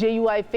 JUIF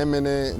MNA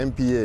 MPA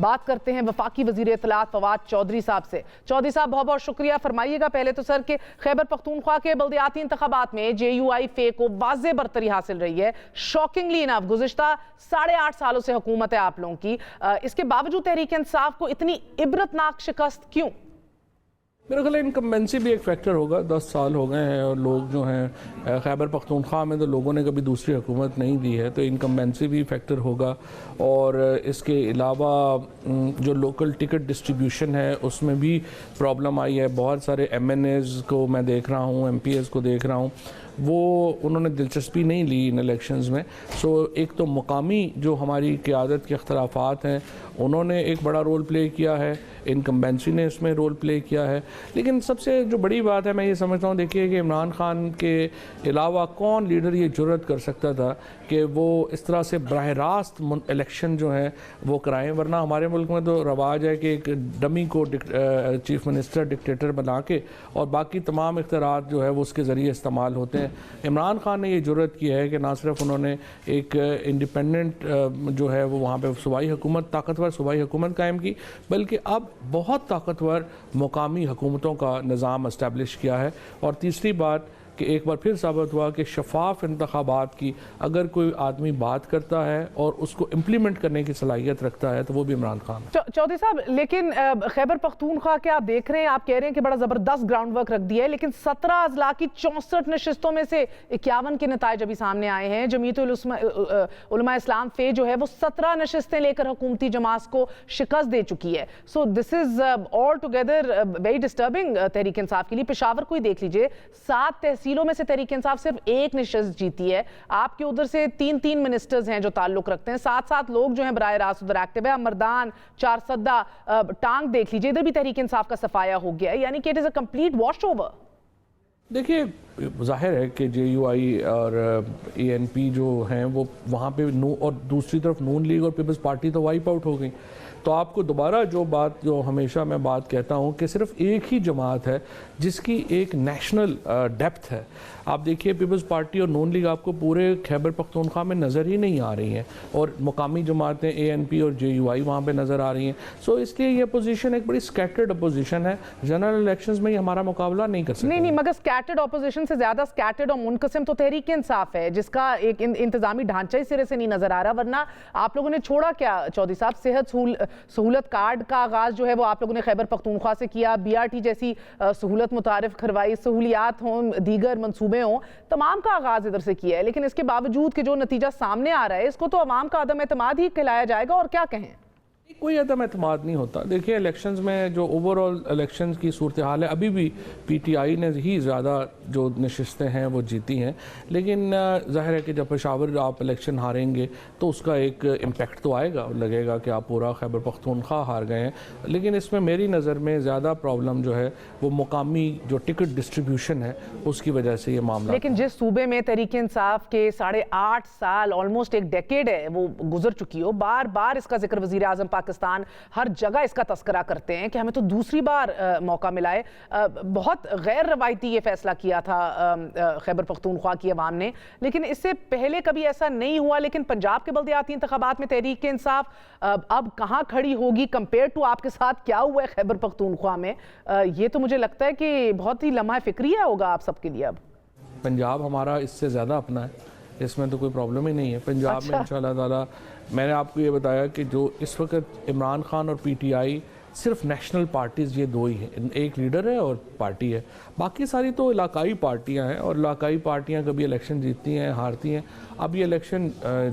بات کرتے ہیں وفاقی وزیر اطلاعات فواد چودھری صاحب سے. چودھری صاحب بہت بہت شکریہ. فرمائیے گا پہلے تو سر کہ خیبر پختونخوا کے بلدیاتی انتخابات میں JUI فے کو واضح برتری حاصل رہی ہے. شاکنگلی انف گزشتہ 8.5 سالوں سے حکومت ہے آپ لوگوں کی, اس کے باوجود تحریک انصاف کو اتنی عبرتناک شکست کیوں؟ میرا خیال ہے انکمبینسی بھی ایک فیکٹر ہوگا. 10 سال ہو گئے ہیں اور لوگ جو ہیں خیبر پختونخوا میں تو لوگوں نے کبھی دوسری حکومت نہیں دی ہے, تو انکمبینسی بھی فیکٹر ہوگا. اور اس کے علاوہ جو لوکل ٹکٹ ڈسٹریبیوشن ہے اس میں بھی پرابلم آئی ہے. بہت سارے MNAs کو میں دیکھ رہا ہوں, MPs کو دیکھ رہا ہوں, وہ انہوں نے دلچسپی نہیں لی ان الیکشنز میں. سو ایک تو مقامی جو ہماری قیادت کے اختلافات ہیں انہوں نے ایک بڑا رول پلے کیا ہے, انکمبینسی نے اس میں رول پلے کیا ہے. لیکن سب سے جو بڑی بات ہے میں یہ سمجھتا ہوں, دیکھیے کہ عمران خان کے علاوہ کون لیڈر یہ جرأت کر سکتا تھا کہ وہ اس طرح سے براہ راست الیکشن جو ہیں وہ کرائیں. ورنہ ہمارے ملک میں تو رواج ہے کہ ایک ڈمی کو چیف منسٹر ڈکٹیٹر بنا کے اور باقی تمام اختیارات جو ہے وہ اس کے ذریعے استعمال ہوتے ہیں. عمران خان نے یہ جرأت کی ہے کہ نہ صرف انہوں نے ایک انڈیپینڈنٹ جو ہے وہ وہاں پہ صوبائی حکومت, طاقتور صوبائی حکومت قائم کی, بلکہ اب بہت طاقتور مقامی حکومتوں کا نظام اسٹیبلش کیا ہے. اور تیسری بات کہ ایک بار پھر ثابت ہوا کہ شفاف انتخابات کی اگر کوئی آدمی بات کرتا ہے اور اس کو امپلیمنٹ کرنے کی صلاحیت رکھتا ہے تو وہ بھی عمران خان ہے. چودھری صاحب, لیکن خیبر پختونخوا کے آپ دیکھ رہے ہیں, آپ کہہ رہے ہیں کہ بڑا زبردست گراؤنڈ ورک رکھ دیا ہے, لیکن 17 اضلاع کی 64 نشستوں میں سے 51 کے نتائج ابھی سامنے آئے ہیں. جمعیت علماء اسلام فے جو ہے وہ 17 نشستیں لے کر حکومتی جماعت کو شکست دے چکی ہے. سو دس از all together very disturbing Tehreek Insaf کے لیے. پشاور کو ہی دیکھ لیجئے, 7 تحصیلوں میں سے تحریک انصاف صرف 1 نشست جیتی ہے. آپ کے ادھر سے 3 منسٹرز ہیں جو تعلق رکھتے ہیں, 7 لوگ جو ہیں براہ راست ادھر ایکٹیو ہے. مردان, چارسدہ, ٹانگ دیکھ لیجئے, ادھر بھی تحریک انصاف کا صفایا ہو گیا ہے. یعنی کہ it is a complete wash over. دیکھیے ظاہر ہے کہ JUI اور ANP جو ہیں وہ وہاں پہ اور دوسری طرف نون لیگ اور پیپلز پارٹی تو وائپ آؤٹ ہو گئی. تو آپ کو دوبارہ جو ہمیشہ میں بات کہتا ہوں کہ صرف ایک ہی جماعت ہے جس کی ایک نیشنل ڈیپتھ ہے. آپ دیکھیے پیپلز پارٹی اور نون لیگ آپ کو پورے خیبر پختونخوا میں نظر ہی نہیں آ رہی ہیں, اور مقامی جماعتیں ANP اور JUI وہاں پہ نظر آ رہی ہیں. سو اس لیے یہ اپوزیشن ایک بڑی سکیٹرڈ اپوزیشن ہے. جنرل الیکشنز میں یہ ہمارا مقابلہ نہیں کر سکتے. نہیں مگر سکیٹرڈ اپوزیشن سے زیادہ سکیٹرڈ اور منقسم تو تحریک انصاف ہے, جس کا ایک انتظامی ڈھانچہ ہی سرے سے نہیں نظر آ رہا. ورنہ آپ لوگوں نے چھوڑا کیا چودھری صاحب؟ صحت سہولت کارڈ کا آغاز جو ہے وہ آپ لوگوں نے خیبر پختونخوا سے کیا, BRT جیسی سہولت متعارف کروائی, سہولیات ہوں, دیگر منصوبے ہوں, تمام کا آغاز ادھر سے کیا ہے. لیکن اس کے باوجود کہ جو نتیجہ سامنے آ رہا ہے اس کو تو عوام کا عدم اعتماد ہی کہلایا جائے گا, اور کیا کہیں. کوئی عدم اعتماد نہیں ہوتا. دیکھیں الیکشنز میں جو اوور آل الیکشنز کی صورتحال ہے, ابھی بھی PTI نے ہی زیادہ جو نشستیں ہیں وہ جیتی ہیں. لیکن ظاہر ہے کہ جب پشاور آپ الیکشن ہاریں گے تو اس کا ایک امپیکٹ تو آئے گا, لگے گا کہ آپ پورا خیبر پختونخوا ہار گئے ہیں. لیکن اس میں میری نظر میں زیادہ پرابلم جو ہے وہ مقامی جو ٹکٹ ڈسٹریبیوشن ہے اس کی وجہ سے یہ معاملہ. لیکن جس صوبے میں تحریک انصاف کے 8.5 سال آلموسٹ ایک ڈیکیڈ ہے وہ گزر چکی ہو, بار بار اس کا ذکر وزیر اعظم پاکستان ہر جگہ اس کا تذکرہ کرتے ہیں کہ ہمیں تو دوسری بار موقع ملا ہے. بہت غیر روایتی یہ فیصلہ کیا تھا خیبر پختونخوا کی عوام نے, لیکن اس سے پہلے کبھی ایسا نہیں ہوا. لیکن پنجاب کے بلدیاتی انتخابات میں تحریک انصاف اب کہاں کھڑی ہوگی کمپیئر ٹو آپ کے ساتھ کیا ہوا ہے خیبر پختونخوا میں, یہ تو مجھے لگتا ہے کہ بہت ہی لمحہ فکریہ ہوگا آپ سب کے لیے. اب پنجاب ہمارا اس سے زیادہ اپنا ہے, اس میں تو کوئی پرابلم ہی نہیں ہے. پنجاب میں انشاءاللہ تعالی میں نے آپ کو یہ بتایا کہ جو اس وقت عمران خان اور PTI صرف نیشنل پارٹیز یہ 2 ہی ہیں, ایک لیڈر ہے اور پارٹی ہے. باقی ساری تو علاقائی پارٹیاں ہیں, اور علاقائی پارٹیاں کبھی الیکشن جیتتی ہیں ہارتی ہیں. اب یہ الیکشن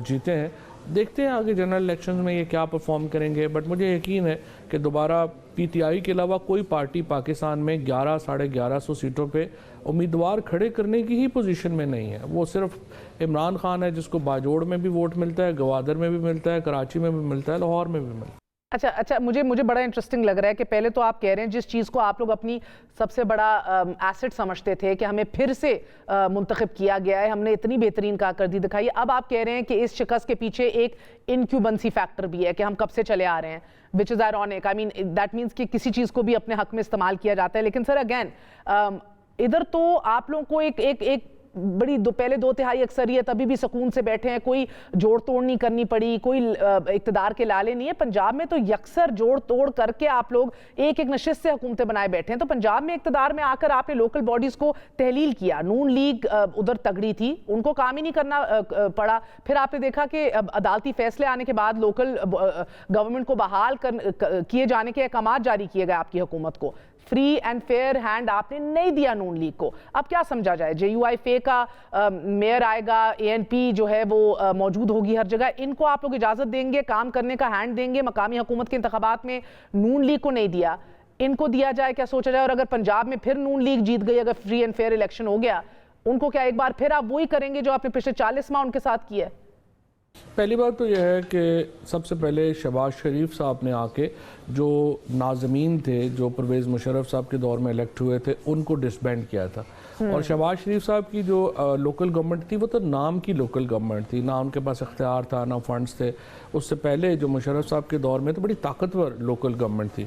جیتے ہیں, دیکھتے ہیں آگے جنرل الیکشنز میں یہ کیا پرفارم کریں گے. بٹ مجھے یقین ہے کہ دوبارہ PTI کے علاوہ کوئی پارٹی پاکستان میں 1100-1150 سیٹوں پہ امیدوار کھڑے کرنے کی ہی پوزیشن میں نہیں ہے. وہ صرف عمران خان ہے جس کو باجوڑ میں بھی ووٹ ملتا ہے, گوادر میں بھی ملتا ہے, کراچی میں بھی ملتا ہے, لاہور میں بھی ملتا ہے. اچھا مجھے بڑا انٹرسٹنگ لگ رہا ہے کہ پہلے تو آپ کہہ رہے ہیں جس چیز کو آپ لوگ اپنی سب سے بڑا ایسٹ سمجھتے تھے کہ ہمیں پھر سے منتخب کیا گیا ہے, ہم نے اتنی بہترین کارکردگی دکھائی. اب آپ کہہ رہے ہیں کہ اس شکست کے پیچھے ایک انکیوبنسی فیکٹر بھی ہے کہ ہم کب سے چلے آ رہے ہیں, which is ironic. I mean that means کہ کسی چیز کو بھی اپنے حق میں استعمال کیا جاتا ہے. لیکن سر اگین ادھر تو آپ لوگوں کو ایک بڑی پہلے 2/3 اکثریت ابھی بھی سکون سے بیٹھے ہیں, کوئی جوڑ توڑ نہیں کرنی پڑی, کوئی اقتدار کے لالے نہیں ہے. پنجاب میں تو یکسر جوڑ توڑ کر کے آپ لوگ ایک ایک نشست سے حکومتیں بنائے بیٹھے ہیں. تو پنجاب میں اقتدار میں آ کر آپ نے لوکل باڈیز کو تحلیل کیا. نون لیگ ادھر تگڑی تھی, ان کو کام ہی نہیں کرنا پڑا. پھر آپ نے دیکھا کہ عدالتی فیصلے آنے کے بعد لوکل گورنمنٹ کو بحال کیے جانے کے احکامات جاری کیے گئے آپ کی حکومت کو. فری اینڈ فیئر ہینڈ آپ نے نہیں دیا نون لیگ کو. اب کیا سمجھا جائے؟ جے یو آئی فے کا میئر آئے گا, اے این پی جو ہے وہ موجود ہوگی ہر جگہ, ان کو آپ لوگ اجازت دیں گے, کام کرنے کا ہینڈ دیں گے؟ مقامی حکومت کے انتخابات میں نون لیگ کو نہیں دیا, ان کو دیا جائے, کیا سوچا جائے؟ اور اگر پنجاب میں پھر نون لیگ جیت گئی, اگر فری اینڈ فیئر الیکشن ہو گیا, ان کو کیا ایک بار پھر آپ وہی کریں گے جو آپ نے پچھلے 40 ماہ ان کے ساتھ کیا ہے؟ پہلی بات تو یہ ہے کہ سب سے پہلے شہباز شریف صاحب نے آ کے جو ناظمین تھے جو پرویز مشرف صاحب کے دور میں الیکٹ ہوئے تھے ان کو ڈسبینڈ کیا تھا. اور شہباز شریف صاحب کی جو لوکل گورنمنٹ تھی وہ تو نام کی لوکل گورنمنٹ تھی, نہ ان کے پاس اختیار تھا نہ فنڈز تھے. اس سے پہلے جو مشرف صاحب کے دور میں تو بڑی طاقتور لوکل گورنمنٹ تھی.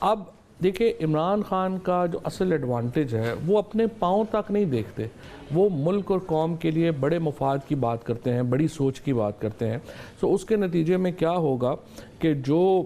اب دیکھیں عمران خان کا جو اصل ایڈوانٹیج ہے وہ اپنے پاؤں تک نہیں دیکھتے, وہ ملک اور قوم کے لیے بڑے مفاد کی بات کرتے ہیں, بڑی سوچ کی بات کرتے ہیں. سو اس کے نتیجے میں کیا ہوگا کہ جو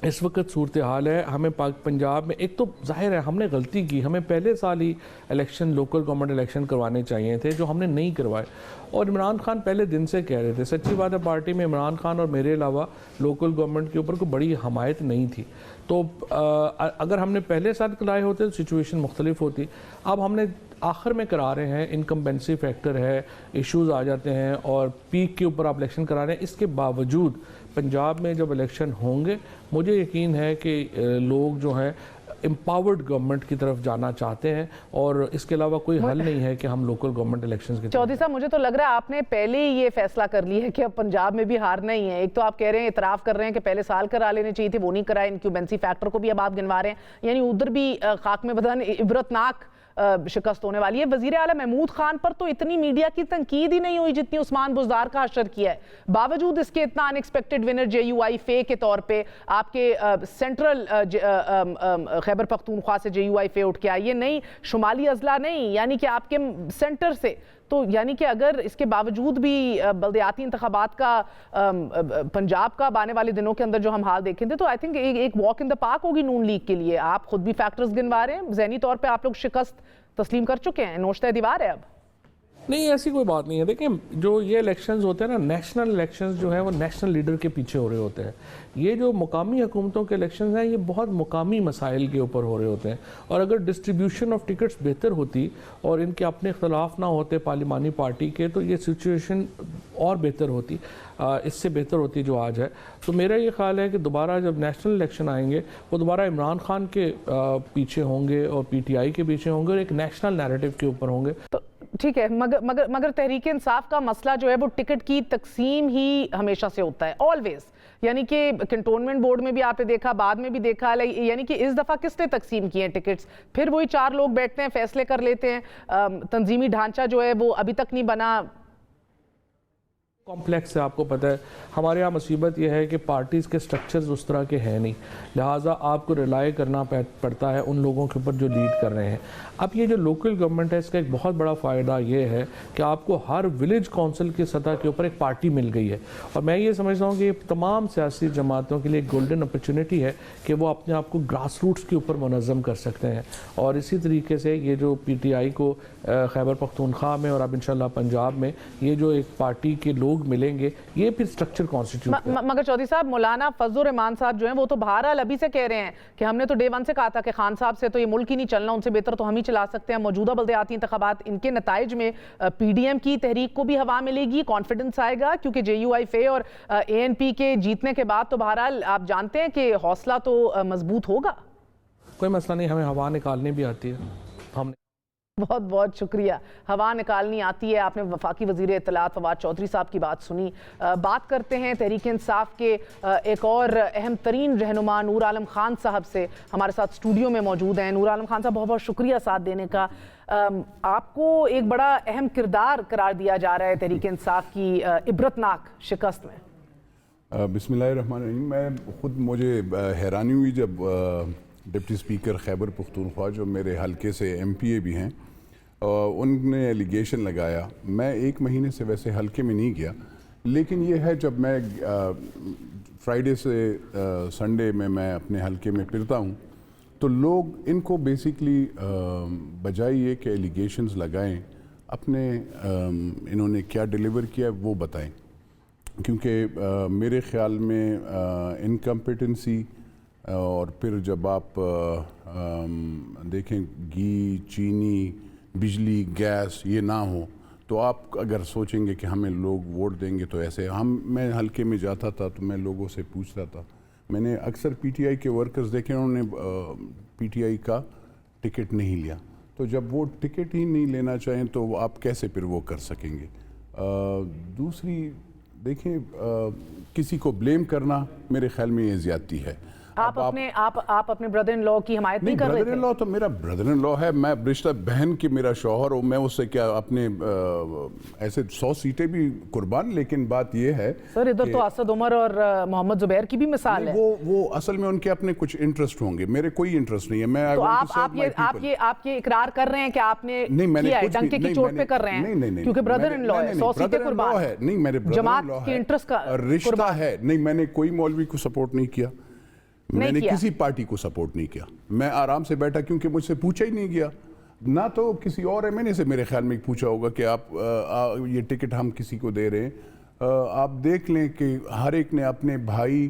اس وقت صورتحال ہے ہمیں پنجاب میں, ایک تو ظاہر ہے ہم نے غلطی کی, ہمیں پہلے سال ہی الیکشن لوکل گورنمنٹ الیکشن کروانے چاہیے تھے جو ہم نے نہیں کروائے. اور عمران خان پہلے دن سے کہہ رہے تھے, سچی بات ہے پارٹی میں عمران خان اور میرے علاوہ لوکل گورنمنٹ کے اوپر کوئی بڑی حمایت نہیں تھی. تو اگر ہم نے پہلے سال کرائے ہوتے تو سچویشن مختلف ہوتی. اب ہم نے آخر میں کرا رہے ہیں, انکمبینسی فیکٹر ہے, ایشوز آ جاتے ہیں اور پیک کے اوپر آپ الیکشن کرا رہے ہیں. اس کے باوجود پنجاب میں جب الیکشن ہوں گے مجھے یقین ہے کہ لوگ جو ہیں امپاورڈ گورنمنٹ کی طرف جانا چاہتے ہیں, اور اس کے علاوہ کوئی حل نہیں ہے کہ ہم لوکل گورنمنٹ الیکشنز کے. چودھری صاحب مجھے تو لگ رہا ہے آپ نے پہلے ہی یہ فیصلہ کر لی ہے کہ اب پنجاب میں بھی ہارنا ہی ہے. ایک تو آپ کہہ رہے ہیں, اعتراف کر رہے ہیں کہ پہلے سال کرا لینے چاہیے تھے, وہ نہیں کرائے, انکیوبینسی فیکٹر کو بھی اب آپ گنوا رہے ہیں, یعنی ادھر بھی خاک میں بدن عبرتناک شکست ہونے والی ہے. وزیر اعلیٰ محمود خان پر تو اتنی میڈیا کی تنقید ہی نہیں ہوئی جتنی عثمان بزدار کا حشر کیا ہے. باوجود اس کے اتنا ان ایکسپیکٹڈ ونر جے یو آئی فے کے طور پہ آپ کے سینٹرل خیبر پختونخوا سے جے یو آئی فے اٹھ کے آئی ہے, نہیں شمالی اضلاع نہیں, یعنی کہ آپ کے سینٹر سے. تو یعنی کہ اگر اس کے باوجود بھی بلدیاتی انتخابات کا پنجاب کا آنے والے دنوں کے اندر جو ہم حال دیکھیں تھے, تو آئی تھنک ایک واک ان دا پارک ہوگی نون لیگ کے لیے. آپ خود بھی فیکٹرز گنوا رہے ہیں, ذہنی طور پہ آپ لوگ شکست تسلیم کر چکے ہیں, نوشتہ دیوار ہے اب. نہیں, ایسی کوئی بات نہیں ہے. دیکھیں جو یہ الیکشنز ہوتے ہیں نا, نیشنل الیکشنز جو ہیں وہ نیشنل لیڈر کے پیچھے ہو رہے ہوتے ہیں. یہ جو مقامی حکومتوں کے الیکشنز ہیں یہ بہت مقامی مسائل کے اوپر ہو رہے ہوتے ہیں. اور اگر ڈسٹریبیوشن آف ٹکٹس بہتر ہوتی اور ان کے اپنے اختلاف نہ ہوتے پارلیمانی پارٹی کے, تو یہ سچویشن اور بہتر ہوتی, اس سے بہتر ہوتی جو آج ہے. تو میرا یہ خیال ہے کہ دوبارہ جب نیشنل الیکشن آئیں گے وہ دوبارہ عمران خان کے پیچھے ہوں گے اور پی ٹی آئی کے پیچھے ہوں گے اور ایک نیشنل نیریٹو کے اوپر ہوں گے. ٹھیک ہے, مگر تحریک انصاف کا مسئلہ جو ہے وہ ٹکٹ کی تقسیم ہی ہمیشہ سے ہوتا ہے, آلویز. یعنی کہ کنٹونمنٹ بورڈ میں بھی آپ نے دیکھا, بعد میں بھی دیکھا, یعنی کہ اس دفعہ کس نے تقسیم کیے ہیں ٹکٹس؟ پھر وہی 4 لوگ بیٹھتے ہیں, فیصلے کر لیتے ہیں. تنظیمی ڈھانچہ جو ہے وہ ابھی تک نہیں بنا. کمپلیکس ہے, آپ کو پتہ ہے ہمارے یہاں مصیبت یہ ہے کہ پارٹیز کے سٹرکچرز اس طرح کے ہیں نہیں, لہٰذا آپ کو ریلائی کرنا پڑتا ہے ان لوگوں کے اوپر جو لیڈ کر رہے ہیں. اب یہ جو لوکل گورنمنٹ ہے اس کا ایک بہت بڑا فائدہ یہ ہے کہ آپ کو ہر ولیج کونسل کی سطح کے اوپر ایک پارٹی مل گئی ہے, اور میں یہ سمجھتا ہوں کہ یہ تمام سیاسی جماعتوں کے لیے ایک گولڈن اپرچونٹی ہے کہ وہ اپنے آپ کو گراس روٹس کے اوپر منظم کر سکتے ہیں. اور اسی طریقے سے یہ جو پی ٹی آئی کو خیبر پختونخوا میں اور اب انشاءاللہ پنجاب میں یہ جو ایک پارٹی کے لوگ ملیں گے, یہ پھر سٹرکچر کانسٹیٹیوٹ ہے. مگر چودھری صاحب, مولانا فضل الرحمان صاحب جو ہیں وہ تو بہرحال ابھی سے کہہ رہے ہیں کہ ہم نے تو ڈے 1 سے کہا تھا کہ خان صاحب سے تو یہ ملک ہی نہیں چلنا, ان سے بہتر تو ہم ہی چلا سکتے ہیں. موجودہ بلدیاتی انتخابات ان کے نتائج میں پی ڈی ایم کی تحریک کو بھی ہوا ملے گی, کانفیڈنس آئے گا, کیونکہ جے یو آئی فے اور اے این پی کے جیتنے کے بعد تو بہرحال آپ جانتے ہیں کہ حوصلہ تو مضبوط ہوگا. کوئی مسئلہ نہیں, ہمیں ہوا نکالنی بھی آتی ہے. ہم بہت بہت شکریہ. ہوا نکالنی آتی ہے. آپ نے وفاقی وزیر اطلاعات فواد چودھری صاحب کی بات سنی. بات کرتے ہیں تحریک انصاف کے ایک اور اہم ترین رہنما نور عالم خان صاحب سے, ہمارے ساتھ اسٹوڈیو میں موجود ہیں. نور عالم خان صاحب, بہت بہت شکریہ ساتھ دینے کا. آپ کو ایک بڑا اہم کردار قرار دیا جا رہا ہے تحریک انصاف کی عبرتناک شکست میں. بسم اللہ الرحمن الرحیم. میں خود مجھے حیرانی ہوئی جب ڈپٹی اسپیکر خیبر پختونخوا جو میرے حلقے سے ایم پی اے بھی ہیں, ان نے ایلیگیشن لگایا. میں 1 مہینے سے ویسے حلقے میں نہیں گیا, لیکن یہ ہے جب میں فرائیڈے سے سنڈے میں اپنے حلقے میں پھرتا ہوں تو لوگ ان کو بیسکلی بجائے یہ کہ ایلیگیشنز لگائیں, اپنے انہوں نے کیا ڈیلیور کیا وہ بتائیں. کیونکہ میرے خیال میں انکمپیٹنسی, اور پھر جب آپ دیکھیں گھی, چینی, بجلی, گیس یہ نہ ہو تو آپ اگر سوچیں گے کہ ہمیں لوگ ووٹ دیں گے تو ایسے. میں حلقے میں جاتا تھا تو میں لوگوں سے پوچھتا تھا, میں نے اکثر پی ٹی آئی کے ورکرز دیکھے انہوں نے پی ٹی آئی کا ٹکٹ نہیں لیا. تو جب وہ ٹکٹ ہی نہیں لینا چاہیں تو آپ کیسے پھر وہ کر سکیں گے. دوسری دیکھیں, کسی کو بلیم کرنا میرے خیال میں یہ زیادتی ہے. آپ اپنے بردر ان لا کی حمایت نہیں کر رہے تھے؟ بردر ان لا تو میرا بردر ان لا ہے, میں رشتہ بہن کے میرا شوہر ہوں, میں اس سے کیا اپنے ایسے 100 سیٹیں بھی قربان. لیکن بات یہ ہے سر ادھر تو اسد عمر اور محمد زبیر کی بھی مثال ہے. وہ اصل میں ان کے اپنے کچھ انٹرسٹ ہوں گے, میرے کوئی انٹرسٹ نہیں ہے. میں تو آپ یہ اقرار کر رہے ہیں کہ آپ نے کیا ہے, ڈنکے کی چوٹ پہ کر رہے ہیں کیونکہ بردر ان لا ہے, 100 سیٹیں قربان ہے. نہیں, میرے جماعت کے انٹرسٹ کا رشتہ ہے. نہیں, میں نے کوئی مولوی کو سپورٹ نہیں کیا, میں نے کسی پارٹی کو سپورٹ نہیں کیا. میں آرام سے بیٹھا کیونکہ مجھ سے پوچھا ہی نہیں گیا, نہ تو کسی اور ہے میں نے سے میرے خیال میں پوچھا ہوگا کہ آپ یہ ٹکٹ ہم کسی کو دے رہے ہیں. آپ دیکھ لیں کہ ہر ایک نے اپنے بھائی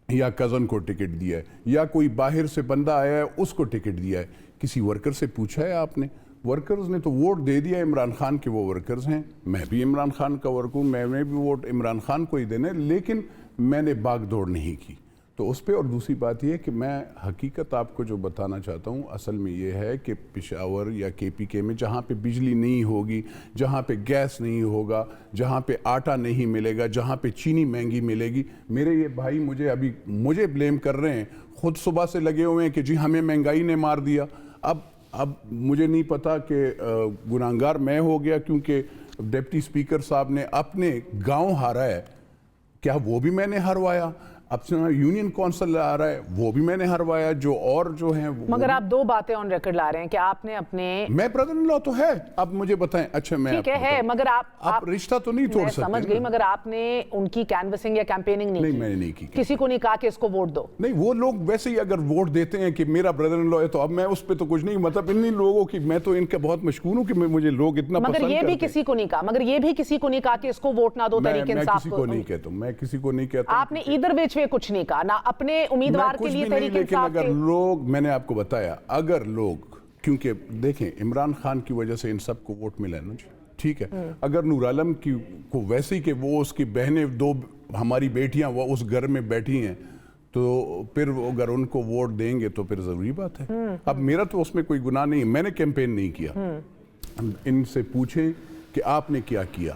یا کزن کو ٹکٹ دیا ہے, یا کوئی باہر سے بندہ آیا ہے اس کو ٹکٹ دیا ہے. کسی ورکر سے پوچھا ہے آپ نے؟ ورکرز نے تو ووٹ دے دیا عمران خان کے, وہ ورکرز ہیں, میں بھی عمران خان کا ورکر ہوں, میں نے بھی ووٹ عمران خان کو ہی دینے, لیکن میں نے باغ دوڑ نہیں کی. تو اس پہ, اور دوسری بات یہ ہے کہ میں حقیقت آپ کو جو بتانا چاہتا ہوں اصل میں یہ ہے کہ پشاور یا کے پی کے میں جہاں پہ بجلی نہیں ہوگی, جہاں پہ گیس نہیں ہوگا, جہاں پہ آٹا نہیں ملے گا, جہاں پہ چینی مہنگی ملے گی, میرے یہ بھائی مجھے بلیم کر رہے ہیں, خود صبح سے لگے ہوئے ہیں کہ جی ہمیں مہنگائی نے مار دیا. اب مجھے نہیں پتا کہ گناہگار میں ہو گیا کیونکہ ڈپٹی اسپیکر صاحب نے اپنے گاؤں ہارا ہے, کیا وہ بھی میں نے ہروایا؟ اب یونین کونسل آ رہا ہے, وہ بھی میں نے ہروایا. جو اور جو ہیں مگر آپ 2 باتیں آن ریکارڈ لا رہے ہیں کہ آپ نے اپنے, میں بردر ان لا تو ہے. اب مجھے بتائیں, اچھا میں ٹھیک ہے, مگر آپ رشتہ تو نہیں توڑ سکتے. سمجھ گئی, مگر آپ نے ان کی کینوسنگ یا کیمپیننگ نہیں کی. میں نے نہیں کی. کسی کو نہیں کہا کہ اس کو ووٹ دو. نہیں, وہ لوگ ویسے ہی اگر ووٹ دیتے ہیں کہ میرا بردر ان لا ہے تو اب میں اس پہ تو کچھ نہیں, مطلب انہی لوگوں کی, میں تو ان کا بہت مشکور ہوں کہ مجھے لوگ اتنا پسند کرتے ہیں. مگر یہ بھی کسی کو نہیں کہا, مگر یہ بھی کسی کو نہیں کہا کہ اس کو ووٹ نہ دو تحریک انصاف کو. میں کسی کو نہیں کہتا. آپ نے ادھر ویچ وے کچھ نہیں کہا, نہ اپنے امیدوار کے لیے تحریک انصاف کے. اگر لوگ, میں نے آپ کو بتایا, اگر لوگ, کیونکہ دیکھیں عمران خان کی وجہ سے ان سب کو ووٹ ملا ہے نا جی, ٹھیک ہے. اگر نور عالم کو ویسے ہی کہ وہ اس کی بہنیں 2 ہماری بیٹیاں وہ اس گھر میں بیٹھی ہیں تو پھر اگر ان کو ووٹ دیں گے تو پھر ضروری بات ہے. اب میرا تو اس میں کوئی گناہ نہیں ہے, میں نے کیمپین نہیں کیا. ان سے پوچھیں کہ آپ نے کیا کیا,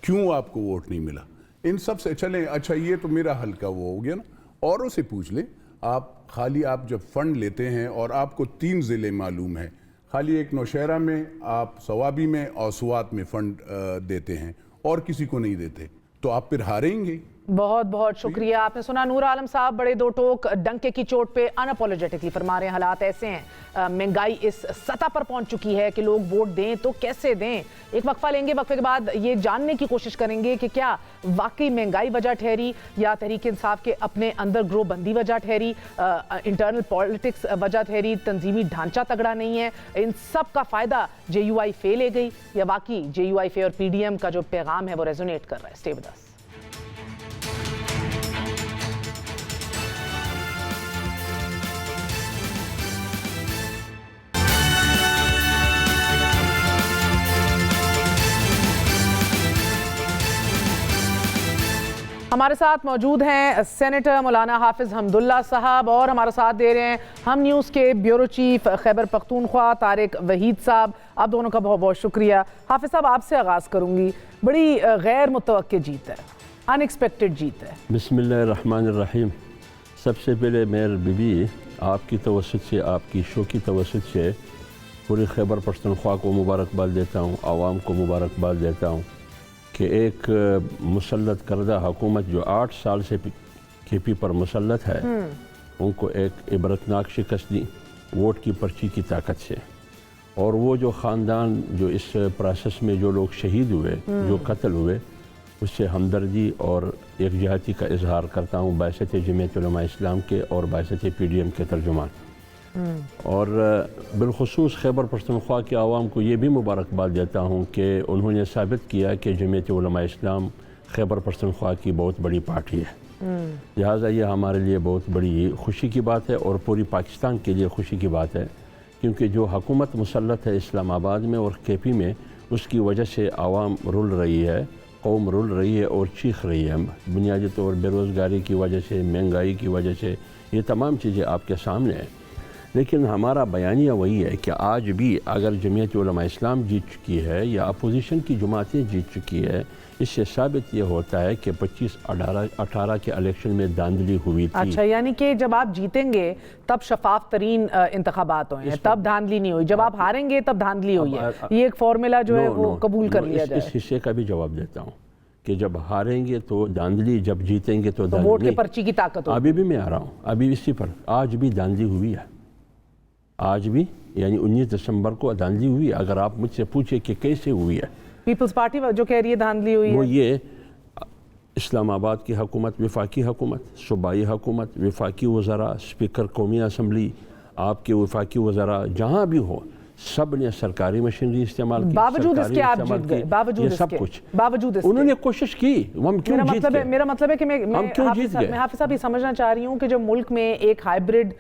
کیوں آپ کو ووٹ نہیں ملا. ان سب سے چلیں, اچھا یہ تو میرا حلقہ وہ ہو گیا نا, اوروں سے پوچھ لیں. آپ خالی آپ جب فنڈ لیتے ہیں اور آپ کو 3 ضلع معلوم ہے, خالی ایک نوشہرہ میں, آپ سوابی میں اور سوات میں فنڈ دیتے ہیں اور کسی کو نہیں دیتے, تو آپ پھر ہاریں گے. بہت بہت شکریہ. آپ نے سنا نور عالم صاحب بڑے 2 ٹوک ڈنکے کی چوٹ پہ اناپولوجیٹکلی فرما رہے ہیں حالات ایسے ہیں, مہنگائی اس سطح پر پہنچ چکی ہے کہ لوگ ووٹ دیں تو کیسے دیں. ایک وقفہ لیں گے, وقفے کے بعد یہ جاننے کی کوشش کریں گے کہ کیا واقعی مہنگائی وجہ ٹھہری یا تحریک انصاف کے اپنے اندر گروہ بندی وجہ ٹھہری, انٹرنل پالیٹکس وجہ ٹھہری, تنظیمی ڈھانچہ تگڑا نہیں ہے. ان سب کا فائدہ جے یو آئی فے لے گئی یا واقعی جے یو آئی فے اور پی ڈی ایم کا جو پیغام ہے وہ ریزونیٹ کر رہا ہے. Stay with us. ہمارے ساتھ موجود ہیں سینیٹر مولانا حافظ حمداللہ صاحب, اور ہمارا ساتھ دے رہے ہیں ہم نیوز کے بیورو چیف خیبر پختونخوا طارق وحید صاحب. آپ دونوں کا بہت بہت شکریہ. حافظ صاحب آپ سے آغاز کروں گی. بڑی غیر متوقع جیت ہے, ان ایکسپیکٹڈ جیت ہے. بسم اللہ الرحمن الرحیم. سب سے پہلے میر بیبی آپ کی توسط سے, آپ کی شو کی توسط سے پوری خیبر پختونخوا کو مبارکباد دیتا ہوں, عوام کو مبارکباد دیتا ہوں کہ ایک مسلط کردہ حکومت جو 8 سال سے کے پی پر مسلط ہے, ان کو ایک عبرتناک شکست دی ووٹ کی پرچی کی طاقت سے. اور وہ جو خاندان جو اس پروسیس میں جو لوگ شہید ہوئے جو قتل ہوئے اس سے ہمدردی اور یکجہتی کا اظہار کرتا ہوں بعثت جمعیت علماء اسلام کے اور بعثت PDM کے ترجمان، اور بالخصوص خیبر پختونخوا کے عوام کو یہ بھی مبارکباد دیتا ہوں کہ انہوں نے ثابت کیا کہ جمعیت علماء اسلام خیبر پختونخوا کی بہت بڑی پارٹی ہے، لہٰذا یہ ہمارے لیے بہت بڑی خوشی کی بات ہے اور پوری پاکستان کے لیے خوشی کی بات ہے، کیونکہ جو حکومت مسلط ہے اسلام آباد میں اور KP میں اس کی وجہ سے عوام رول رہی ہے، قوم رول رہی ہے اور چیخ رہی ہے، بنیادی طور بے روزگاری کی وجہ سے، مہنگائی کی وجہ سے، یہ تمام چیزیں آپ کے سامنے ہیں۔ لیکن ہمارا بیانیہ وہی ہے کہ آج بھی اگر جمعیت علماء اسلام جیت چکی ہے یا اپوزیشن کی جماعتیں جیت چکی ہے، اس سے ثابت یہ ہوتا ہے کہ 25-18 کے الیکشن میں دھاندلی ہوئی تھی۔ اچھا، یعنی کہ جب آپ جیتیں گے تب شفاف ترین انتخابات ہوئے ہیں، تب دھاندلی نہیں ہوئی، جب آپ ہاریں گے تب دھاندلی ہوئی ہے، یہ ایک فارمولا جو ہے وہ قبول کر لیا جائے۔ اس حصے کا بھی جواب دیتا ہوں کہ جب ہاریں گے تو دھاندلی، جب جیتیں گے تو دھاندلی۔ ووٹ کے پرچی کی طاقت ہوگی۔ ابھی بھی میں آ رہا ہوں، ابھی اسی پر آج بھی دھاندلی ہوئی ہے، آج بھی یعنی 19 دسمبر کو دھاندلی ہوئی ہے۔ اگر آپ مجھ سے پوچھیں کہ کیسے ہوئی ہے، پیپلز پارٹی جو کہہ رہی ہے دھاندلی ہوئی ہے، وہ یہ اسلام آباد کی حکومت، وفاقی حکومت، صوبائی حکومت، وفاقی وزراء، اسپیکر قومی اسمبلی، آپ کے وفاقی وزراء جہاں بھی ہو، سب نے سرکاری مشینری استعمال کی، باوجود اس کے آپ جیت گئے، باوجود اس کے، باوجود اس کے انہوں نے کوشش کی، ہم کیوں جیت گئے؟ میرا مطلب ہے کہ میں گئے؟ حافظ صاحب یہ سمجھنا چاہ رہی ہوں کہ جو ملک میں ایک ہائبرڈ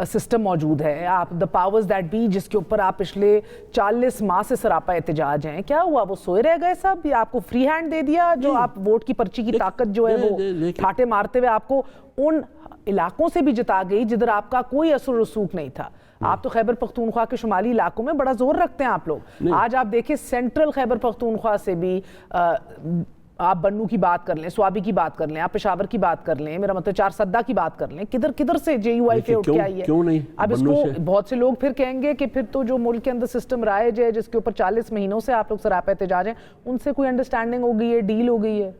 سسٹم موجود ہے، آپ دا پاورز دیٹ بی، جس کے اوپر آپ پچھلے 40 ماہ سے سراپا احتجاج ہیں، کیا ہوا؟ وہ سوئے رہ گئے سب؟ یا آپ کو فری ہینڈ دے دیا جو آپ ووٹ کی پرچی کی طاقت جو ہے وہ ٹھاٹے مارتے ہوئے آپ کو ان علاقوں سے بھی جتا گئی جدھر آپ کا کوئی اثر رسوخ نہیں تھا؟ آپ تو خیبر پختونخوا کے شمالی علاقوں میں بڑا زور رکھتے ہیں آپ لوگ، آج آپ دیکھیں سینٹرل خیبر پختونخوا سے بھی آپ بنو کی بات کر لیں، سوابی کی بات کر لیں، آپ پشاور کی بات کر لیں، میرا مطلب چارسدہ کی بات کر لیں، کدھر سے JUI پہ اٹھ کے آئی ہے؟ کیوں نہیں؟ اب اس کو بہت سے لوگ پھر کہیں گے کہ پھر تو جو ملک کے اندر سسٹم رائج ہے جس کے اوپر 40 مہینوں سے آپ لوگ سراپا احتجاج ہیں، ان سے کوئی انڈرسٹینڈنگ ہو گئی ہے، ڈیل ہو گئی ہے،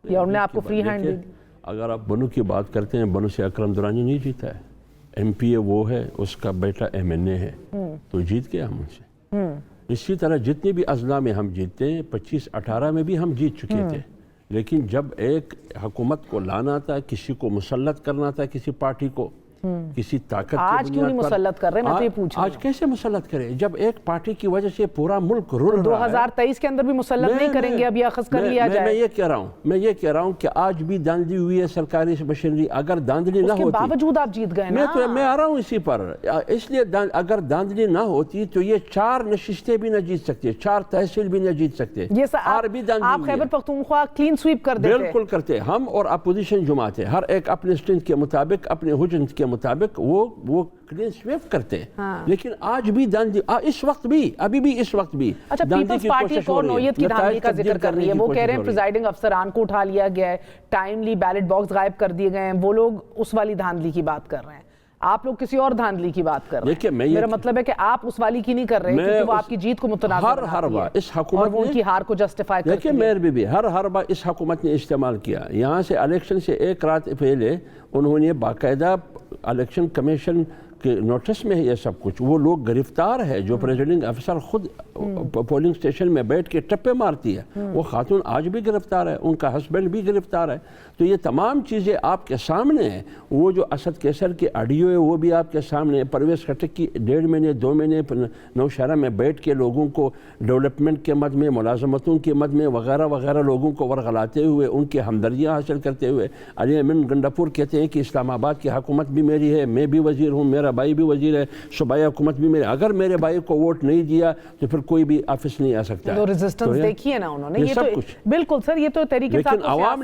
یا انہوں نے آپ کو فری ہینڈ دی؟ اگر آپ بنو کی بات کرتے ہیں، بنو سے اکرم درانی نہیں جیتا ہے، MPA وہ ہے، اس کا بیٹا MNA ہے، تو جیت گیا ہم ان سے۔ اسی طرح جتنے بھی اضلاع میں ہم جیتے ہیں، 25-18 میں بھی ہم جیت چکے تھے، لیکن جب ایک حکومت کو لانا تھا، کسی کو مسلط کرنا تھا، کسی پارٹی کو کسی طاقت آج کیوں نہیں مسلط کر رہے؟ میں تو یہ پوچھ رہا ہوں، آج کیسے مسلط کرے جب ایک پارٹی کی وجہ سے پورا ملک رول رہا ہے؟ 2023 کے اندر بھی مسلط نہیں کریں گے، اب یہ اخذ کر لیا جائے۔ میں یہ کہہ رہا ہوں کہ آج بھی دھاندلی ہوئی ہے سرکاری مشینری، اگر دھاندلی نہ ہوتی، اس کے باوجود آپ جیت گئے نا۔ میں آ رہا ہوں اسی پر، اس لیے اگر دھاندلی نہ ہوتی تو یہ 4 نشستیں بھی نہ جیت سکتے، 4 تحصیل بھی نہ جیت سکتے۔ آپ خیبر پختونخوا کلین سویپ کر دیتے؟ بالکل کرتے، ہم اور اپوزیشن جماعتیں ہر ایک اپنے اسٹرینتھ کے مطابق، اپنے حجت کے مطابق وہ کلین سویپ کرتے ہیں، لیکن آج بھی دھاندلی، اس وقت بھی، ابھی بھی اس وقت بھی اچھا، پیپلز پارٹی ایک اور نوعیت کی دھاندلی کا ذکر کر رہی ہے، وہ کہہ رہے ہیں پریزائڈنگ افسران کو اٹھا لیا گیا ہے، ٹائملی بیلٹ باکس غائب کر دیے گئے ہیں، وہ لوگ اس والی دھاندلی کی بات کر رہے ہیں، آپ لوگ کسی اور دھاندلی کی بات کر رہے ہیں۔ میرا مطلب ہے کہ آپ اس والی کی نہیں کر رہے کیونکہ وہ آپ کی جیت کو متنازع بناتی ہے اور وہ ان کی ہار کو جسٹیفائی کرتی ہے۔ دیکھیں میئر بی ہر بار اس حکومت نے استعمال کیا، یہاں سے الیکشن سے ایک رات پہلے انہوں نے باقاعدہ الیکشن کمیشن کہ نوٹس میں ہے یہ سب کچھ، وہ لوگ گرفتار ہے، جو پریزیڈنگ افسر خود پولنگ سٹیشن میں بیٹھ کے ٹپے مارتی ہے، وہ خاتون آج بھی گرفتار ہے، ان کا ہسبینڈ بھی گرفتار ہے۔ تو یہ تمام چیزیں آپ کے سامنے ہیں، وہ جو اسد کیسر کی آڈیو ہے وہ بھی آپ کے سامنے ہے، پرویز خٹک کی 1.5 مہینے 2 مہینے نوشہرہ میں بیٹھ کے لوگوں کو ڈیولپمنٹ کے مد میں، ملازمتوں کے مد میں وغیرہ وغیرہ لوگوں کو ورغلاتے ہوئے، ان کی ہمدردیاں حاصل کرتے ہوئے، علی امین گنڈاپور کہتے ہیں کہ اسلام آباد کی حکومت بھی میری ہے، میں بھی وزیر ہوں، میرا بھائی بھی وزیر ہے، صوبائی حکومت بھی میرے، اگر میرے بھائی کو ووٹ نہیں دیا تو پھر کوئی بھی آفس نہیں آ سکتا ہے۔ تو ریزسٹنس دیکھی ہے نا انہوں نے، یہ سب کچھ بالکل سر، یہ تو تحریک انصاف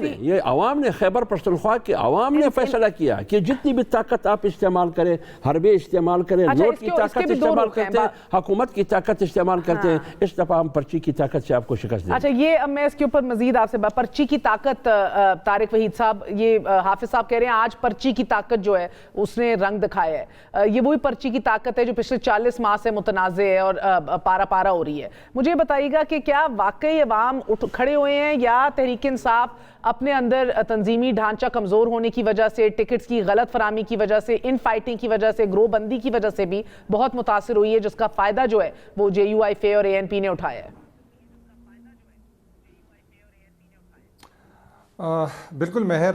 لیکن عوام نے خیبر پختونخوا کے عوام نے فیصلہ کیا کہ جتنی بھی طاقت آپ استعمال کریں، حربے استعمال کریں، نوٹ کی طاقت استعمال کرتے ہیں، حکومت کی طاقت استعمال کرتے ہیں، اس دفعہ ہم پرچی کی طاقت سے آپ کو شکست دیں۔ اچھا، یہ اب میں اس کے اوپر مزید آپ سے پرچی کی طاقت، طارق وحید صاحب، یہ حافظ صاحب کہہ رہے ہیں آج پرچی کی طاقت جو ہے اس نے رنگ دکھایا ہے۔ یہ وہی پرچی کی طاقت ہے جو پچھلے 40 ماہ سے متنازع ہے اور پارا پارا ہو رہی ہے. مجھے بتائیے گا کہ کیا واقعی عوام کھڑے ہوئے ہیں یا تحریک انصاف اپنے اندر تنظیمی ڈھانچہ کمزور ہونے کی وجہ سے, ٹکٹس کی غلط فراہمی کی وجہ سے, ان فائٹنگ کی وجہ سے, گروہ بندی کی وجہ سے بھی بہت متاثر ہوئی ہے, جس کا فائدہ جو ہے وہ JUIFA اور ANP نے اٹھایا ہے؟ بالکل مہر,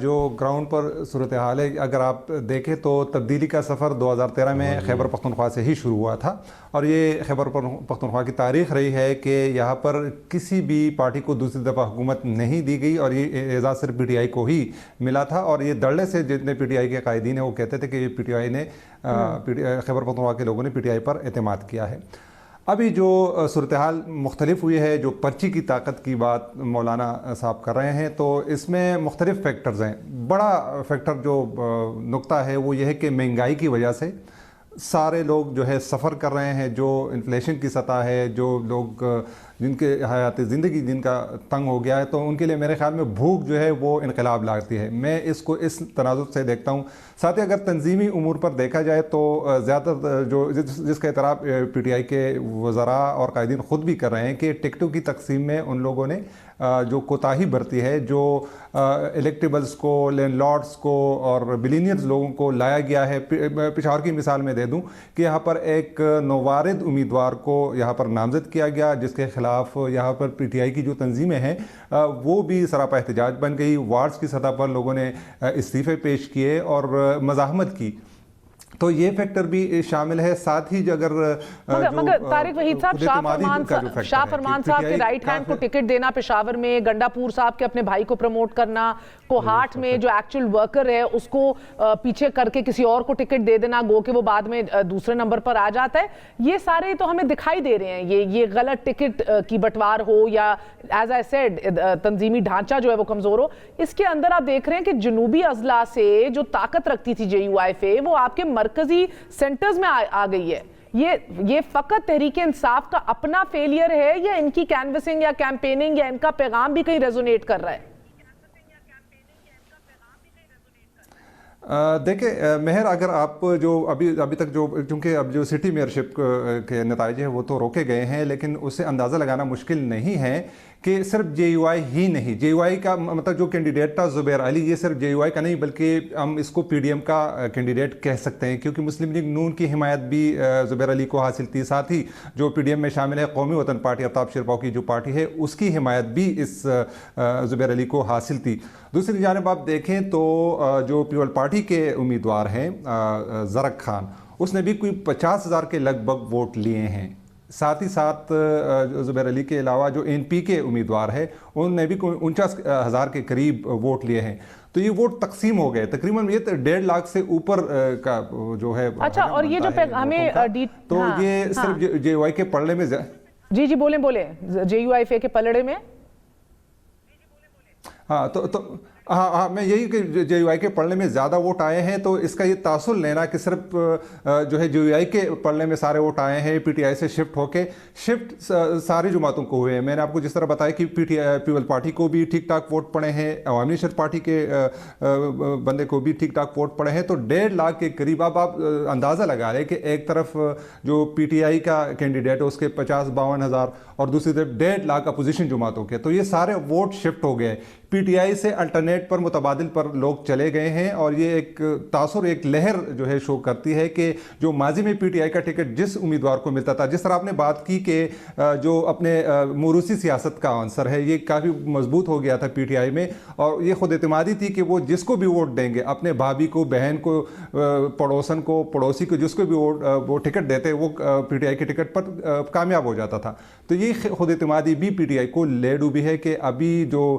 جو گراؤنڈ پر صورتحال ہے اگر آپ دیکھیں تو تبدیلی کا سفر 2013 میں خیبر پختونخوا سے ہی شروع ہوا تھا, اور یہ خیبر پختونخوا کی تاریخ رہی ہے کہ یہاں پر کسی بھی پارٹی کو دوسری دفعہ حکومت نہیں دی گئی, اور یہ اعزاز صرف PTI کو ہی ملا تھا. اور یہ دھڑلے سے جتنے PTI کے قائدین ہیں وہ کہتے تھے کہ یہ PTI نے خیبر پختونخوا کے لوگوں نے PTI پر اعتماد کیا ہے. ابھی جو صورتحال مختلف ہوئی ہے, جو پرچی کی طاقت کی بات مولانا صاحب کر رہے ہیں, تو اس میں مختلف فیکٹرز ہیں. بڑا فیکٹر جو نقطہ ہے وہ یہ ہے کہ مہنگائی کی وجہ سے سارے لوگ جو ہے سفر کر رہے ہیں. جو انفلیشن کی سطح ہے, جو لوگ جن کے حیات زندگی جن کا تنگ ہو گیا ہے, تو ان کے لیے میرے خیال میں بھوک جو ہے وہ انقلاب لاتی ہے. میں اس کو اس تناظر سے دیکھتا ہوں. ساتھ ہی اگر تنظیمی امور پر دیکھا جائے تو زیادہ جو جس کا اعتراف PTI کے وزراء اور قائدین خود بھی کر رہے ہیں کہ ٹکٹوں کی تقسیم میں ان لوگوں نے جو کوتاہی برتی ہے, جو الیکٹیبلز کو, لینڈ لارڈز کو اور بلینئرز لوگوں کو لایا گیا ہے. پشاور کی مثال میں دے دوں کہ یہاں پر ایک نوارد امیدوار کو یہاں پر نامزد کیا گیا, جس کے خلاف یہاں پر PTI کی جو تنظیمیں ہیں وہ بھی سراپا احتجاج بن گئی. وارڈز کی سطح پر لوگوں نے استعفے پیش کیے اور مزاحمت کی. تو یہ فیکٹر بھی شامل ہے. ساتھ ہی اگر مگر طارق وحید صاحب, شاہ فرمان صاحب کے رائٹ ہینڈ کو ٹکٹ دینا پشاور میں, گنڈا پور صاحب کے اپنے بھائی کو پروموٹ کرنا, کوہاٹ میں جو ایکچوئل ورکر ہے اس کو پیچھے کر کے کسی اور کو ٹکٹ دے دینا, گو کہ وہ بعد میں دوسرے نمبر پر آ جاتا ہے, یہ سارے تو ہمیں دکھائی دے رہے ہیں. یہ غلط ٹکٹ کی بٹوار ہو یا ایز آئی سیڈ تنظیمی ڈھانچہ جو ہے وہ کمزور ہو. اس کے اندر آپ دیکھ رہے ہیں کہ جنوبی اضلاع سے جو طاقت رکھتی تھی JUIFA وہ آپ کے مرکزی سینٹرز میں آ گئی ہے. یہ فقط تحریک انصاف کا اپنا فیلئر ہے یا ان کی کینوسنگ یا کیمپیننگ یا ان کا پیغام بھی کہیں ریزونیٹ کر رہا ہے؟ دیکھیں مہر, اگر آپ جو ابھی تک جو چونکہ اب جو سٹی میئرشپ کے نتائج ہیں وہ تو روکے گئے ہیں, لیکن اس سے اندازہ لگانا مشکل نہیں ہے کہ صرف JUI ہی نہیں, JUI کا مطلب جو کینڈیڈیٹ تھا زبیر علی, یہ صرف JUI کا نہیں بلکہ ہم اس کو PDM کا کینڈیڈیٹ کہہ سکتے ہیں, کیونکہ مسلم لیگ نون کی حمایت بھی زبیر علی کو حاصل تھی. ساتھ ہی جو PDM میں شامل ہے قومی وطن پارٹی, آفتاب شیرپاؤ کی جو پارٹی ہے, اس کی حمایت بھی اس زبیر علی کو حاصل تھی. دوسری جانب آپ دیکھیں تو جو پیپل پارٹی کے امیدوار ہیں زرق خان, اس نے بھی کوئی 50,000 کے لگ بھگ ووٹ لیے ہیں. ساتھ ہی ساتھ زبیر علی کے علاوہ جو ANP کے امیدوار ہے انہوں نے بھی 49,000 کے قریب ووٹ لیے ہیں. تو یہ ووٹ تقسیم ہو گئے تقریباً یہ 1.5 لاکھ سے اوپر کا جو ہے. اچھا, اور یہ جو ہمیں تو یہ صرف JUI کے پلڑے میں جی بولیں JUIFA کے پلڑے میں ہاں میں یہی کہ JUI کے پڑھنے میں زیادہ ووٹ آئے ہیں, تو اس کا یہ تاثر لینا کہ صرف جو ہے JUI کے پڑھنے میں سارے ووٹ آئے ہیں, PTI سے شفٹ ہو کے ساری جماعتوں کو ہوئے ہیں. میں نے آپ کو جس طرح بتایا کہ پیپل پارٹی کو بھی ٹھیک ٹھاک ووٹ پڑے ہیں, عوامی نشست پارٹی کے بندے کو بھی ٹھیک ٹھاک ووٹ پڑے ہیں. تو 1.5 لاکھ کے قریب آپ اندازہ لگا رہے کہ ایک طرف جو PTI کا کینڈیڈیٹ ہے اس کے 50-52 ہزار اور دوسری طرف 1.5 لاکھ اپوزیشن جماعتوں کے, تو یہ سارے ووٹ شفٹ ہو گئے. PTI سے الٹرنیٹ پر متبادل پر لوگ چلے گئے ہیں, اور یہ ایک تاثر, ایک لہر جو ہے شو کرتی ہے کہ جو ماضی میں PTI کا ٹکٹ جس امیدوار کو ملتا تھا, جس طرح آپ نے بات کی کہ جو اپنے موروثی سیاست کا عنصر ہے یہ کافی مضبوط ہو گیا تھا PTI میں, اور یہ خود اعتمادی تھی کہ وہ جس کو بھی ووٹ دیں گے, اپنے بھابھی کو, بہن کو, پڑوسن کو, پڑوسی کو, جس کو بھی وہ ٹکٹ دیتے وہ PTI کے ٹکٹ پر کامیاب ہو جاتا تھا. تو یہ خود اعتمادی بھی PTI کو لے ڈوبی ہے کہ ابھی جو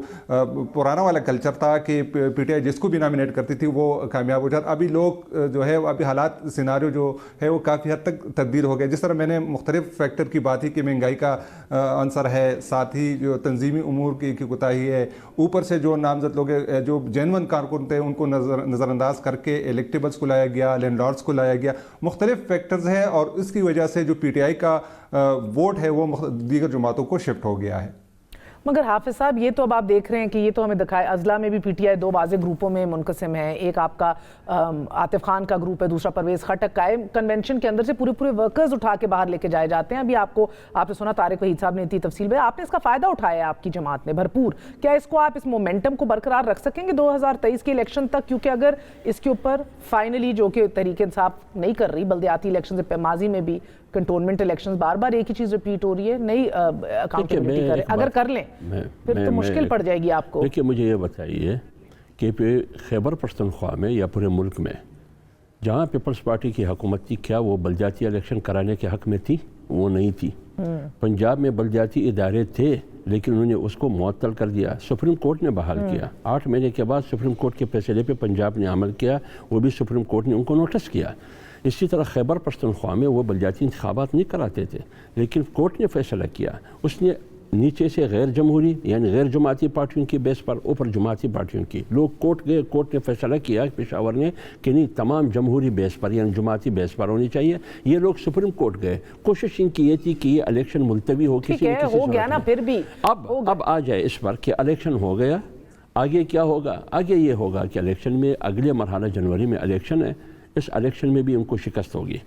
پرانا والا کلچر تھا کہ PTI جس کو بھی نامینیٹ کرتی تھی وہ کامیاب ہو جاتا, ابھی لوگ جو ہے ابھی حالات سیناریو جو ہے وہ کافی حد تک تبدیل ہو گئے. جس طرح میں نے مختلف فیکٹر کی بات کی کہ مہنگائی کا عنصر ہے, ساتھ ہی جو تنظیمی امور کی کوتاہی ہے, اوپر سے جو نامزد لوگ جو جینون کارکن تھے ان کو نظر انداز کر کے الیکٹیبلز کو لایا گیا, لینڈ لارڈز کو لایا گیا, مختلف فیکٹرز ہیں, اور اس کی وجہ سے جو PTI کا ووٹ ہے وہ دیگر جماعتوں کو شفٹ ہو گیا ہے. مگر حافظ صاحب یہ تو اب آپ دیکھ رہے ہیں کہ یہ تو ہمیں دکھائے اضلاع میں بھی پی ٹی آئی دو واضح گروپوں میں منقسم ہے. ایک آپ کا عاطف خان کا گروپ ہے, دوسرا پرویز خٹک کا ہے. کنونشن کے اندر سے پورے ورکرز اٹھا کے باہر لے کے جائے جاتے ہیں. ابھی آپ نے سنا طارق وحید صاحب نے اتنی تفصیل میں آپ نے اس کا فائدہ اٹھایا آپ کی جماعت نے بھرپور. کیا اس کو آپ اس مومنٹم کو برقرار رکھ سکیں گے 2023 کے الیکشن تک؟ کیونکہ اگر اس کے اوپر فائنلی جو کہ تحریک انصاف نہیں کر رہی, بلدیاتی الیکشن سے ماضی میں بھی کنٹونمنٹ الیکشنز بار بار ایک ہی چیز ریپیٹ ہو رہی ہے, نئی اکاؤنٹیبلٹی کریں, اگر کر لیں پھر تو مشکل پڑ جائے گی آپ کو. دیکھیے مجھے یہ بتائیے کہ خیبر پختونخوا میں یا پورے ملک میں جہاں پیپلز پارٹی کی حکومت تھی, کیا وہ بلدیاتی الیکشن کرانے کے حق میں تھی؟ وہ نہیں تھی. پنجاب میں بلدیاتی ادارے تھے لیکن انہوں نے اس کو معطل کر دیا, سپریم کورٹ نے بحال کیا. 8 مہینے کے بعد سپریم کورٹ کے فیصلے پہ پنجاب نے عمل کیا, وہ بھی سپریم کورٹ نے ان کو نوٹس کیا. اسی طرح خیبر پختونخوا میں وہ بلدیاتی انتخابات نہیں کراتے تھے لیکن کورٹ نے فیصلہ کیا. اس نے نیچے سے غیر جمہوری یعنی غیر جماعتی پارٹیوں کی بیس پر اوپر جماعتی پارٹیوں کی لوگ کورٹ گئے. کورٹ نے فیصلہ کیا پشاور نے کہ نہیں, تمام جمہوری بیس پر یعنی جماعتی بیس پر ہونی چاہیے. یہ لوگ سپریم کورٹ گئے, کوشش ان کی یہ تھی کہ یہ الیکشن ملتوی ہو کسی نہ کسی ہو گیا نا. پھر بھی اب آ جائے اس پر کہ الیکشن ہو گیا, آگے کیا ہوگا؟ آگے یہ ہوگا کہ الیکشن میں اگلے مرحلہ جنوری میں الیکشن ہے, اس الیکشن میں بھی ان کو شکست ہوگی.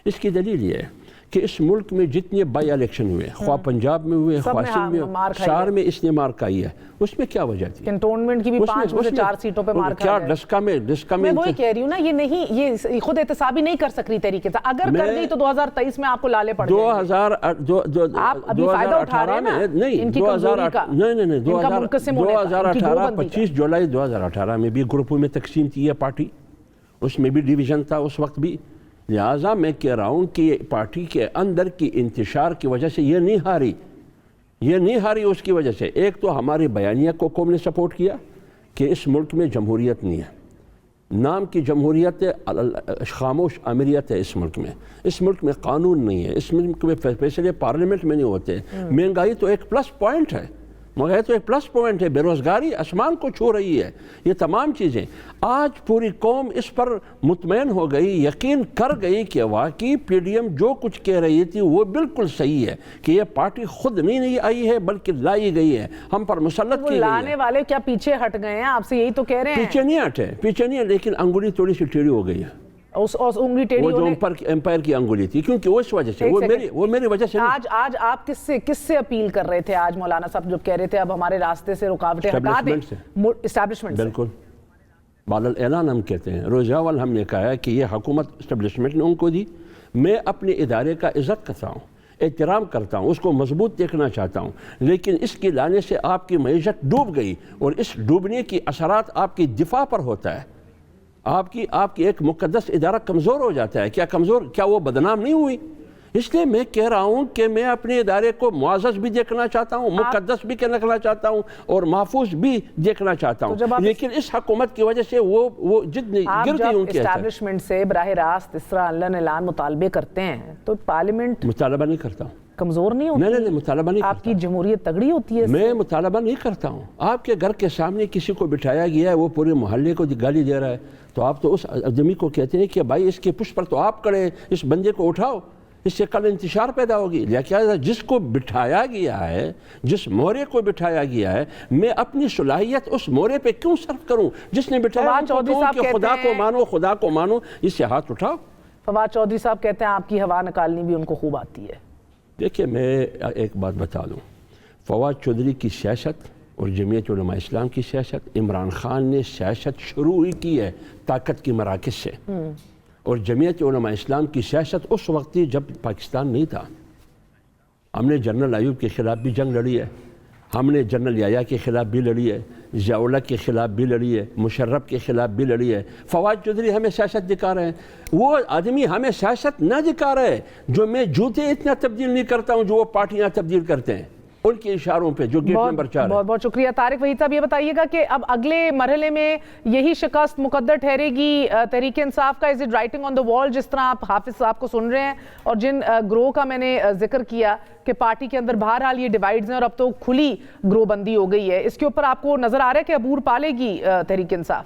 اس کی دلیل یہ ہے کہ اس ملک میں جتنے بائی الیکشن ہوئے, خواہ پنجاب میں ہوئے, خواہ سندھ میں ہوئے, سار میں اس نے مار کھائی ہے. اس میں کیا وجہ تھی؟ کنٹونمنٹ کی بھی 5 میں سے 4 سیٹوں پہ مار کھائی ہے. ڈسکا میں وہی کہہ رہی ہوں نا, یہ نہیں, یہ خود احتسابی نہیں کر سک رہی طریقے سے. اگر کر گئی تو 2023 میں آپ کو لالے پڑ جائیں گے. آپ ابھی فائدہ اٹھا رہے ہیں نا ان کی کمزوری کا. نہیں 2018 25 جولائی 2018 میں بھی گروپوں میں تقسیم کی ہے پارٹی, اس میں بھی ڈیویژن تھا اس وقت بھی. لہٰذا میں کہہ رہا ہوں کہ پارٹی کے اندر کی انتشار کی وجہ سے یہ نہیں ہاری اس کی وجہ سے. ایک تو ہماری بیانیہ کو قوم نے سپورٹ کیا کہ اس ملک میں جمہوریت نہیں ہے, نام کی جمہوریت خاموش امریت ہے اس ملک میں. اس ملک میں قانون نہیں ہے, اس ملک میں فیصلے پارلیمنٹ میں نہیں ہوتے. مہنگائی تو ایک پلس پوائنٹ ہے, بے روزگاری آسمان کو چھو رہی ہے. یہ تمام چیزیں آج پوری قوم اس پر مطمئن ہو گئی, یقین کر گئی کہ واقعی پی ڈی ایم جو کچھ کہہ رہی تھی وہ بالکل صحیح ہے, کہ یہ پارٹی خود نہیں آئی ہے بلکہ لائی گئی ہے, ہم پر مسلط کی گئی ہے. لانے والے کیا پیچھے ہٹ گئے ہیں؟ آپ سے یہی تو کہہ رہے ہیں. پیچھے نہیں ہٹے, لیکن انگلی تھوڑی سی ٹیڑھی ہو گئی ہے. وہ جو امپائر کی انگلی تھی, کیونکہ وہ اس وجہ سے وہ میری وجہ سے. آج آپ کس سے اپیل کر رہے تھے آج مولانا صاحب جب کہہ رہے تھے اب ہمارے راستے سے رکاوٹیں ہٹا دیں؟ اسٹیبلشمنٹ سے. بالکل بالل اعلان ہم کہتے ہیں, روز اول ہم نے کہا ہے کہ یہ حکومت اسٹیبلشمنٹ نے ان کو دی. میں اپنے ادارے کا عزت کرتا ہوں, احترام کرتا ہوں, اس کو مضبوط دیکھنا چاہتا ہوں, لیکن اس کے لانے سے آپ کی معیشت ڈوب گئی, اور اس ڈوبنے کی اثرات آپ کی دفاع پر ہوتا ہے. آپ کی ایک مقدس ادارہ کمزور ہو جاتا ہے. کیا وہ بدنام نہیں ہوئی؟ اس لیے میں کہہ رہا ہوں کہ میں اپنے ادارے کو معزز بھی دیکھنا چاہتا ہوں, مقدس بھی رکھنا چاہتا ہوں, اور محفوظ بھی دیکھنا چاہتا ہوں, لیکن اس حکومت کی وجہ سے وہ جتنی گر گئی ان کی اسٹیبلشمنٹ سے براہ راست اس طرح اعلان مطالبے کرتے ہیں تو پارلیمنٹ مطالبہ نہیں کرتا ہوں. کمزور نہیں ہوتی؟ نہیں مطالبہ نہیں. آپ کی جمہوریت تگڑی ہوتی ہے. میں مطالبہ نہیں کرتا ہوں. آپ کے گھر کے سامنے کسی کو بٹھایا گیا ہے, وہ پورے محلے کو گالی دے رہا ہے, تو آپ تو اس آدمی کو کہتے ہیں کہ بھائی اس کے پشت پر تو آپ کھڑے, اس بندے کو اٹھاؤ, اس سے کل انتشار پیدا ہوگی. لیکن جس کو بٹھایا گیا ہے, جس مورے کو بٹھایا گیا ہے, میں اپنی صلاحیت اس مورے پہ کیوں صرف کروں؟ جس نے بٹھایا کہ خدا کو مانو, اس سے ہاتھ اٹھاؤ. فواد چودھری صاحب کہتے ہیں آپ کی ہوا نکالنی بھی ان کو خوب آتی ہے. دیکھیے میں ایک بات بتا دوں, فواد چودھری کی سیاست اور جمعیت علماء اسلام کی سیاست, عمران خان نے سیاست شروع ہی کی ہے طاقت کی مراکز سے, اور جمعیت علماء اسلام کی سیاست اس وقت تھی جب پاکستان نہیں تھا. ہم نے جنرل ایوب کے خلاف بھی جنگ لڑی ہے, ہم نے جنرل یحییٰ کے خلاف بھی لڑی ہے, ضیاء الحق کے خلاف بھی لڑی ہے, مشرف کے خلاف بھی لڑی ہے. فواد چودھری ہمیں سیاست دکھا رہے ہیں. وہ آدمی ہمیں سیاست نہ دکھا رہے جو میں جوتے اتنا تبدیل نہیں کرتا ہوں جو وہ پارٹیاں تبدیل کرتے ہیں, ان کے اشاروں پہ جو گیٹ نمبر 4 ہے. بہت بہت شکریہ. طارق وحید صاحب یہ بتائیے گا کہ اب اگلے مرحلے میں یہی شکست مقدر ٹھہرے گی تحریک انصاف کا؟ از اٹ رائٹنگ آن دا وال جس طرح آپ حافظ صاحب کو سن رہے ہیں, اور جن گروہ کا میں نے ذکر کیا کہ پارٹی کے اندر بہرحال یہ ڈیوائیڈز ہیں اور اب تو کھلی گروہ بندی ہو گئی ہے, اس کے اوپر آپ کو نظر آ رہا ہے کہ عبور پالے گی تحریک انصاف؟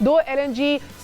2 LNG